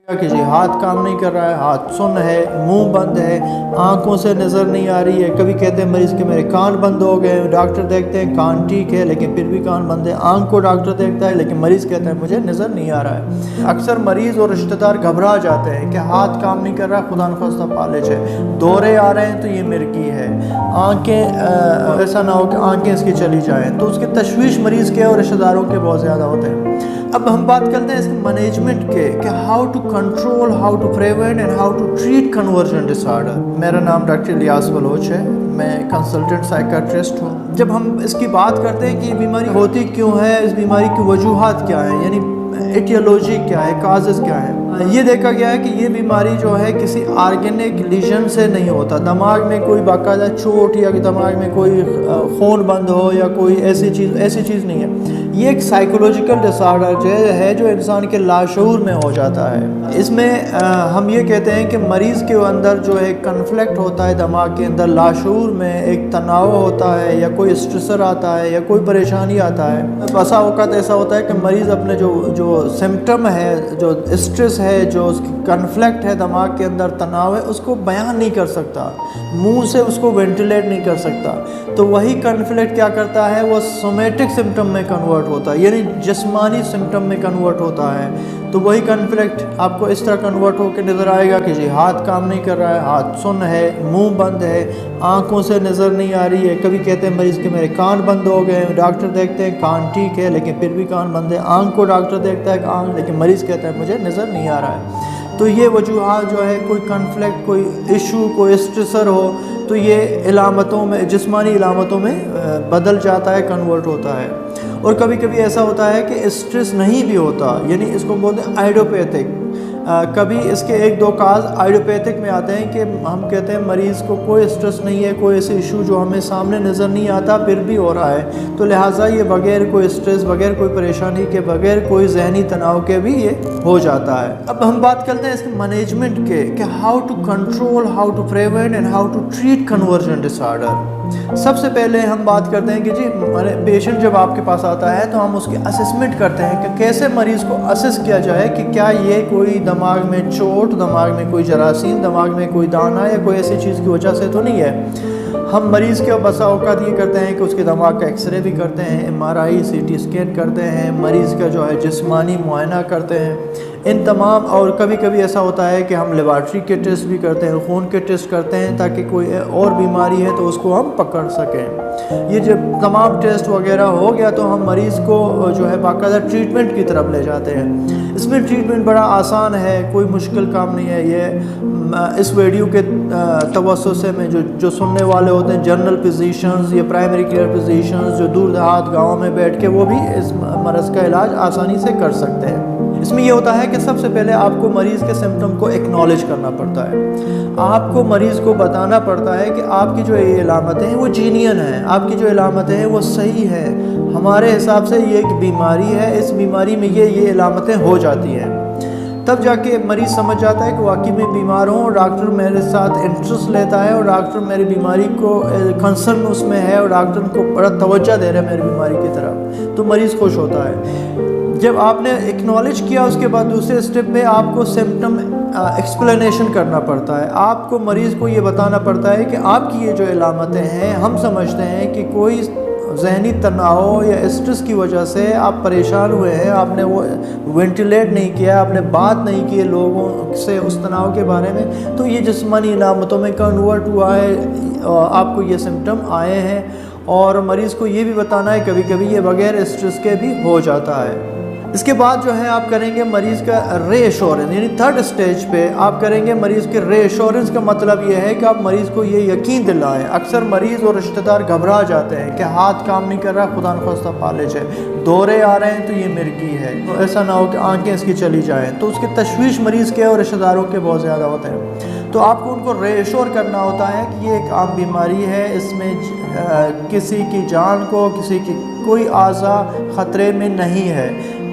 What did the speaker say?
کہ جی ہاتھ کام نہیں کر رہا ہے، ہاتھ سن ہے، منہ بند ہے، آنکھوں سے نظر نہیں آ رہی ہے. کبھی کہتے ہیں مریض کے میرے کان بند ہو گئے، ڈاکٹر دیکھتے ہیں کان ٹھیک ہے لیکن پھر بھی کان بند ہے. آنکھ کو ڈاکٹر دیکھتا ہے لیکن مریض کہتا ہے مجھے نظر نہیں آ رہا ہے. اکثر مریض اور رشتہ دار گھبرا جاتے ہیں کہ ہاتھ کام نہیں کر رہا، خدا نخواستہ فالج ہے، دورے آ رہے ہیں تو یہ مرگی ہے، آنکھیں ایسا نہ ہو کہ آنکھیں اس کی چلی جائیں. تو اس کی تشویش مریض کے اور رشتہ داروں کے بہت زیادہ ہوتے ہیں. اب ہم بات کرتے ہیں اس کے مینجمنٹ کے کہ how to control, how to prevent and how to treat conversion disorder. میرا نام ڈاکٹر الیاس بلوچ ہے، میں کنسلٹنٹ سائیکیٹرسٹ ہوں. جب ہم اس کی بات کرتے ہیں کہ یہ بیماری ہوتی کیوں ہے، اس بیماری کی وجوہات کیا ہیں، یعنی ایٹیولوجی کیا ہے، کازز کیا ہے، یہ دیکھا گیا ہے کہ یہ بیماری جو ہے کسی آرگینک لیجن سے نہیں ہوتا. دماغ میں کوئی باقاعدہ چوٹ یا دماغ میں کوئی خون بند ہو یا کوئی ایسی چیز نہیں ہے. یہ ایک سائیکولوجیکل ڈس آرڈر ہے جو انسان کے لاشعور میں ہو جاتا ہے. اس میں ہم یہ کہتے ہیں کہ مریض کے اندر جو ایک کنفلکٹ ہوتا ہے، دماغ کے اندر لاشعور میں ایک تناؤ ہوتا ہے یا کوئی اسٹریسر آتا ہے یا کوئی پریشانی آتا ہے. بسا اوقات ایسا ہوتا ہے کہ مریض اپنے جو سمٹم ہے، جو اسٹریس ہے، جو اس کی کنفلکٹ ہے، دماغ کے اندر تناؤ ہے، اس کو بیان نہیں کر سکتا، منہ سے اس کو وینٹیلیٹ نہیں کر سکتا. تو وہی کنفلکٹ کیا کرتا ہے، وہ سومیٹک سمٹم میں کنورٹ ہوتا ہے، یعنی جسمانی سمٹم میں کنورٹ ہوتا ہے. تو وہی کنفلکٹ آپ کو اس طرح کنورٹ ہو کے نظر آئے گا کہ جی ہاتھ کام نہیں کر رہا ہے، ہاتھ سن ہے، منہ بند ہے، آنکھوں سے نظر نہیں آ رہی ہے. کبھی کہتے ہیں مریض کے میرے کان بند ہو گئے، ڈاکٹر دیکھتے ہیں کان ٹھیک ہے لیکن پھر بھی کان بند ہے. آنکھ کو ڈاکٹر دیکھتا ہے آنکھ، لیکن مریض کہتا ہے مجھے نظر نہیں آ رہا ہے. تو یہ وجوہات جو ہے، کوئی کنفلکٹ، کوئی ایشو، کوئی اسٹریسر ہو تو یہ علامتوں میں، جسمانی علامتوں میں بدل جاتا ہے، کنورٹ ہوتا ہے. اور کبھی کبھی ایسا ہوتا ہے کہ اسٹریس نہیں بھی ہوتا، یعنی اس کو بولتے ہیں آئیڈوپیتھک. کبھی اس کے ایک دو کاز آئیڈوپیتھک میں آتے ہیں کہ ہم کہتے ہیں مریض کو کوئی اسٹریس نہیں ہے، کوئی ایسے ایشو جو ہمیں سامنے نظر نہیں آتا پھر بھی ہو رہا ہے، تو لہٰذا یہ بغیر کوئی اسٹریس، بغیر کوئی پریشانی کے، بغیر کوئی ذہنی تناؤ کے بھی یہ ہو جاتا ہے. اب ہم بات کرتے ہیں اس کے مینجمنٹ کے کہ how to control, how to prevent and how to treat conversion disorder. سب سے پہلے ہم بات کرتے ہیں کہ جی پیشنٹ جب آپ کے پاس آتا ہے تو ہم اس کی اسسمنٹ کرتے ہیں کہ کیسے مریض کو اسس کیا جائے کہ کیا یہ کوئی دماغ میں چوٹ، دماغ میں کوئی جراثیم، دماغ میں کوئی دانہ یا کوئی ایسی چیز کی وجہ سے تو نہیں ہے. ہم مریض کے بسا اوقات یہ کرتے ہیں کہ اس کے دماغ کا ایکس رے بھی کرتے ہیں، MRI CT اسکین کرتے ہیں، مریض کا جو ہے جسمانی معائنہ کرتے ہیں، ان تمام. اور کبھی کبھی ایسا ہوتا ہے کہ ہم لیبارٹری کے ٹیسٹ بھی کرتے ہیں، خون کے ٹیسٹ کرتے ہیں تاکہ کوئی اور بیماری ہے تو اس کو ہم پکڑ سکیں. یہ جب تمام ٹیسٹ وغیرہ ہو گیا تو ہم مریض کو جو ہے باقاعدہ ٹریٹمنٹ کی طرف لے جاتے ہیں. اس میں ٹریٹمنٹ بڑا آسان ہے، کوئی مشکل کام نہیں ہے. یہ اس ویڈیو کے توسط سے میں جو سننے والے ہوتے ہیں، جنرل فزیشنز یا پرائمری کیئر فزیشنز جو دور دہات گاؤں میں بیٹھ کے وہ بھی اس مرض کا علاج آسانی سے کر سکتے ہیں. اس میں یہ ہوتا ہے کہ سب سے پہلے آپ کو مریض کے سمٹم کو ایکنالج کرنا پڑتا ہے. آپ کو مریض کو بتانا پڑتا ہے کہ آپ کی جو یہ علامتیں ہیں وہ جینین ہیں، آپ کی جو علامتیں ہیں وہ صحیح ہیں، ہمارے حساب سے یہ ایک بیماری ہے، اس بیماری میں یہ علامتیں ہو جاتی ہیں. تب جا کے مریض سمجھ جاتا ہے کہ واقعی میں بیمار ہوں، اور ڈاکٹر میرے ساتھ انٹرسٹ لیتا ہے اور ڈاکٹر میری بیماری کو کنسرن اس میں ہے اور ڈاکٹر کو بڑا توجہ دے رہا ہے میری بیماری کی طرف، تو مریض خوش ہوتا ہے. جب آپ نے ایکنالج کیا اس کے بعد دوسرے اسٹیپ میں آپ کو سمٹم ایکسپلینیشن کرنا پڑتا ہے. آپ کو مریض کو یہ بتانا پڑتا ہے کہ آپ کی یہ جو علامتیں ہیں، ہم سمجھتے ہیں کہ کوئی ذہنی تناؤ یا اسٹریس کی وجہ سے آپ پریشان ہوئے ہیں، آپ نے وہ وینٹیلیٹ نہیں کیا، آپ نے بات نہیں کی لوگوں سے اس تناؤ کے بارے میں، تو یہ جسمانی علامتوں میں کنورٹ ہوا ہے، آپ کو یہ سمٹم آئے ہیں. اور مریض کو یہ بھی بتانا ہے کبھی کبھی یہ بغیر اسٹریس کے بھی ہو جاتا ہے. اس کے بعد جو ہے آپ کریں گے مریض کا ری ایشورنس، یعنی تھرڈ اسٹیج پہ آپ کریں گے مریض کے ری ایشورنس. کا مطلب یہ ہے کہ آپ مریض کو یہ یقین دلائیں. اکثر مریض اور رشتہ دار گھبرا جاتے ہیں کہ ہاتھ کام نہیں کر رہا، خدا نخواستہ فالج ہے، دورے آ رہے ہیں تو یہ مرگی ہے، ایسا نہ ہو کہ آنکھیں اس کی چلی جائیں. تو اس کی تشویش مریض کے اور رشتہ داروں کے بہت زیادہ ہوتے ہیں. تو آپ کو ان کو ری ایشور کرنا ہوتا ہے کہ یہ ایک عام بیماری ہے، اس میں کسی کی جان کو، کسی کی کوئی اعضاء خطرے میں نہیں ہے.